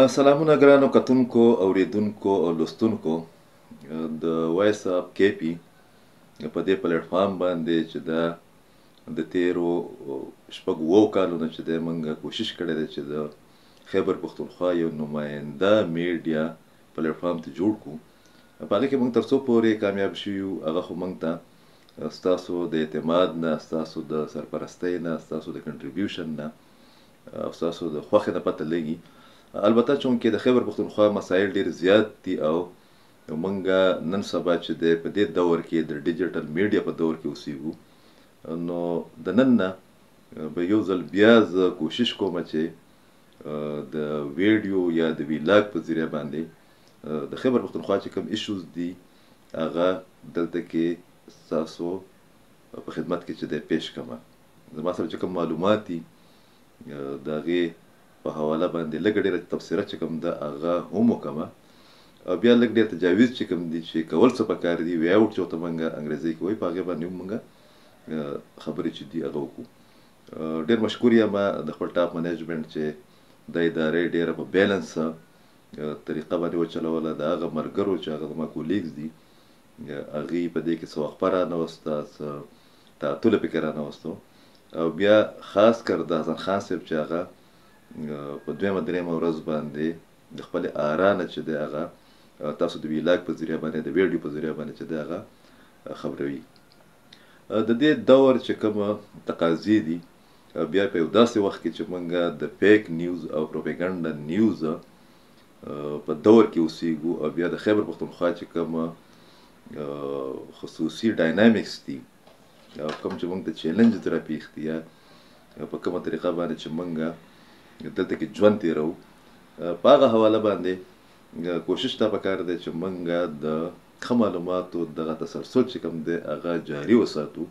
سلامونه ګرانو کتونکو اوریدونکو او لوستونکو د وایس اپ کې پی په دې پلیټ فارم باندې چې دا د تیرو شپږ وو کالونو چې د منګه کوشش کړی دی چې د خیبر پښتونخوا یو نماینده میډیا پلیټ فارم ته جوړ کړو. په هغه کې موږ تر څو پورې کامیاب شو هغه خو موږ ته ستاسو د اعتماد نه، ستاسو د سرپرستۍ نه، ستاسو د کنټریبیوشن نه او ستاسو د خوښې نه پته لګي. البته چونکې د خیبر پښتونخوا مسایل ډیر زیات دي او منګه نن سبا چې په دې دور کې د ډیجیټل میډیا په دور کې اوسېږو، نو د نن نه به یو ځل بیا زه کوشش کوم چې د ویډیو یا د ویلاګ په ذریعه باندې د خیبر پښتونخوا چې کوم ایشوز دي هغه دلته کې ستاسو په خدمت کې چې د پیش کړم. زما سره چې کوم معلومات دي د هغې په حواله باندې لږ ډېره تبصره چې کوم ده هغه هم وکړمه او بیا لږ ډېر تجاویز چې کوم دي چې کول څه پکار دي وی آوټ چې ورته موږ انګریزي کې وایي په هغې باندې هم موږ خبرې چې دي هغه وکړو. ډېر مشکور یم د خپل ټاپ منیجمنټ چې د ادارې ډېره په بیلنس طریقه باندې وچلوله. د هغه ملګرو چې هغه زما کولیګز دي هغې په دې کې څه وقفه رانوسته، څه تعطله پکې رانوستو او بیا خاص کر د حسن خان صاحب چې هغه په دویمه درېیمه ورځ باندې د خپلې آرا نه چې دی هغه تاسو د ویلاګ په ذریعه باندې د ویډیو په ذریعه باندې چې دی هغه خبروي. د دې دور چې کومه تقاضې دي بیا په یو داسې وخت کې چې موږ د فیک نیوز او پروپاګاندا نیوز په دور کې اوسېږو او بیا د خیبر پښتونخوا چې کومه خصوصي ډاینامیکس دي او کوم چې موږ ته چیلنج راپېښ دي یا په کومه طریقه باندې چې موږ دلته کې ژوند تېروو، په هغه حواله باندې کوشش دا پکار دی چې موږ د ښه معلوماتو دغه تسلسل چې کوم دی هغه جاري وساتو.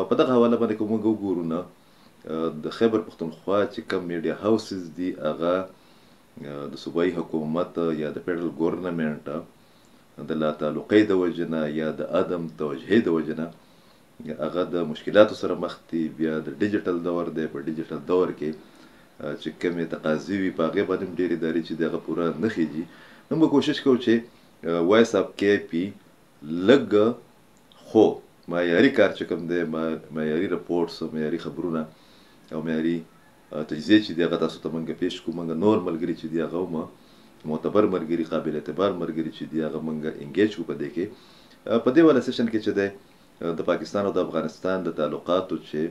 په دغه حواله باندې که موږ وګورو نه د خیبر پښتونخوا چې کوم میډیا هاوسز دي هغه د صوبایي حکومت یا د فیډرل ګورنمنټ د لا تعلقۍ د وجې نه یا د عدم توجهۍ د وجې نه هغه د مشکلاتو سره مخ دي. بیا د ډیجیټل دور دی، په ډیجیټل دور کې چې کومې تقاضې وي په هغې باندې هم ډېرې ادارې چې د هغه پوره نه خېږي. نو موږ کوشش کوو چې وایس اپ کې پی لږ خو معیاري کار چې کوم دی، معیاري رپورټس، معیاري خبرونه او معیاري تجزیې چې دي هغه تاسو ته موږ پیش کړو. موږ نور ملګري چې دي هغه هم معتبر ملګري، قابل اعتبار ملګري چې دي هغه موږ انګیج کړو په دې کې. په دې والا سیشن کې چې دی د پاکستان او د افغانستان د تعلقاتو چې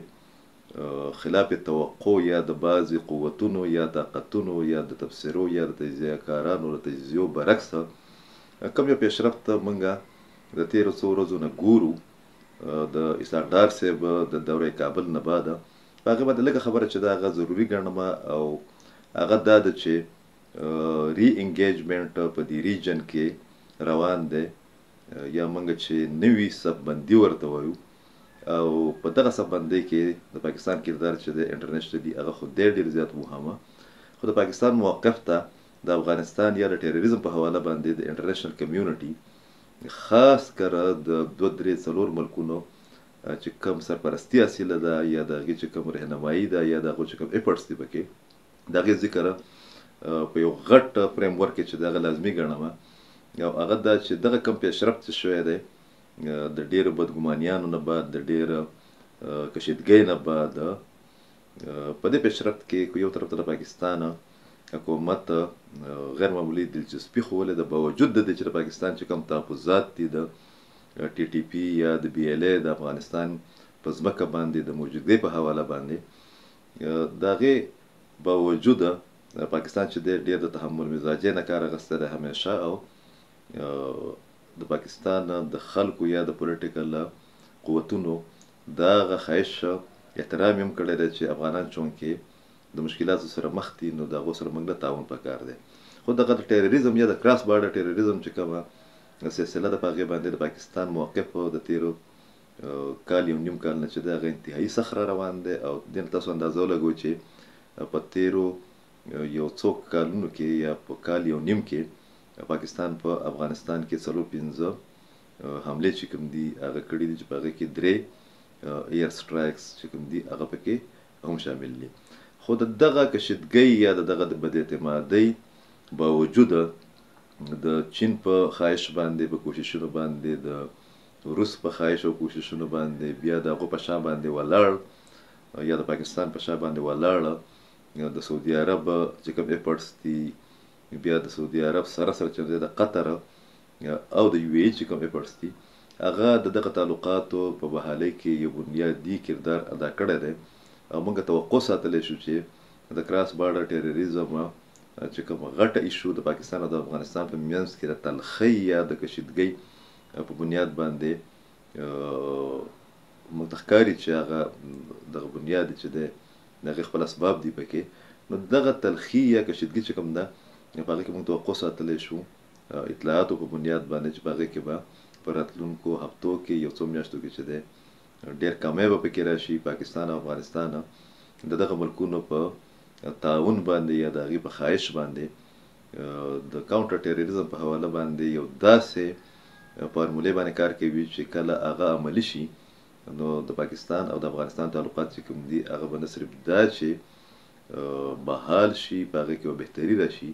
خلاف توقع یا د بعضې قوتونو یا طاقتونو یا د تبصرو یا د تجزیه کارانو د تجزیو برعکس کوم یو پیشرفت موږ د تېرو څو ورځو نه ګورو د اسحاق ډار صاحب د دورې کابل نه بعده. په هغې باندې لږه خبره چې دا هغه ضروري ګڼم او هغه دا ده چې ری انګیجمنټ په دې ریجن کې روان دی یا موږ چې نوي سببندي ورته وایو او په دغه سببندۍ کې د پاکستان کردار چې د انټرنیشنلي هغه خو ډېر زیات مهمه، خو د پاکستان موقف ته د افغانستان یا د ټیرریزم په حواله باندې د انټرنیشنل کمیونټي خاص کر د 2-3-4 ملکونو چې کوم سرپرستي حاصله ده یا د هغې چې کوم رهنمایي ده یا د هغو چې کوم ایفرټس دي پکې د هغې ذکر په یو غټ فریم ورک کې چې د هغه لازمي ګڼم او هغه دا چې دغه کوم پیشرفت چې شوی دی د ډېرو بدګمانیانو نه بعد، د ډېره کشیدګۍ نه بعد، په دې پیشرفت کې یو طرف ته د پاکستان حکومت غیر معمولي دلچسپي ښولې ده، باوجود د دې چې د پاکستان چې کوم تحفظات دي د ټي ټي پي یا د بي ایل اے د افغانستان په ځمکه باندې د موجودګۍ په حواله باندې د هغې باوجود پاکستان چې دی ډېر د تحمل مزاجۍ نه کار اخیستی دی همیشه او د پاکستان د خلکو یا د پولیټیکل قوتونو دا هغه خواهش احترام هم کړی دی چې افغانان چونکې د مشکلاتو سره مخ دي نو د هغو سره موږ له تعاون پکار دی. خو دغه د ټیرریزم یا د کراس بارډر ټیرریزم چې کومه سلسله ده په هغې باندې د پاکستان موقف د تېرو کال یو نیم کال نه چې دی هغه انتهایي سخت روان دی او دې نه تاسو اندازه ولګوئ چې په تېرو یو څو کالونو کې یا په کال یو نیم کې پاکستان په افغانستان کې 4-5 حملې چې کوم دي هغه کړي دي چې په هغې کې 3 ایر سټرایکس چې کوم دي هغه پکې هم شامل دي. خو د دغه کشیدګۍ یا د دغه د بد اعتمادۍ باوجود د چین په خواهش باندې په کوششونو باندې د روس په خواهش او کوششونو باندې بیا د هغو په شا باندې ولاړ یا د پاکستان په شا باندې ولاړ د سعودي عرب چې کوم ایفورټس دي بیا د سعودي عرب سره چې د قطر او د یو ای چې کوم ایفورټس دي هغه د دغه تعلقاتو په بحالۍ کې یو بنیادي کردار ادا کړی دی او موږ توقع ساتلی شو چې د کراس بارډر ټیرریزم چې کوم غټه ایشو د پاکستان او د افغانستان په منځ کې د تلخۍ یا د کشیدګۍ په بنیاد باندې موږ ته ښکاري چې هغه دغه بنیاد چې دی د هغې خپل اسباب دي پکې نو دغه تلخي یا کشیدګي چې کوم ده په هغې کې موږ توقع ساتلی شو اطلاعاتو په بنیاد باندې چې په هغې کې به په راتلونکو هفتو کې یو څو میاشتو کې چې دی ډېر کمی به پکې راشي پاکستان او افغانستان د دغه ملکونو په تعاون باندې یا د هغې په خواهش باندې د کاونټر ټیرریزم په حواله باندې یو داسې فارمولې باندې کار کوي چې کله هغه عملي شي نو د پاکستان او د افغانستان تعلقات چې کوم دي هغه به نه صرف دا چې بحال شي په هغې کې به بهتري راشي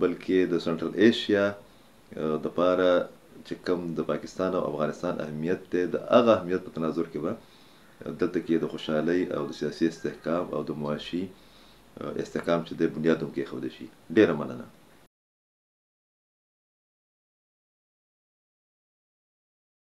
بلکې د سنټرل ایشیا دپاره چې کوم د پاکستان او افغانستان اهمیت دی د هغه اهمیت په تناظر کې به دلته کې د خوشحالۍ او د سیاسي استحکام او د معاشي استحکام چې د بنیاد هم کېښودی شي. ډېره مننه.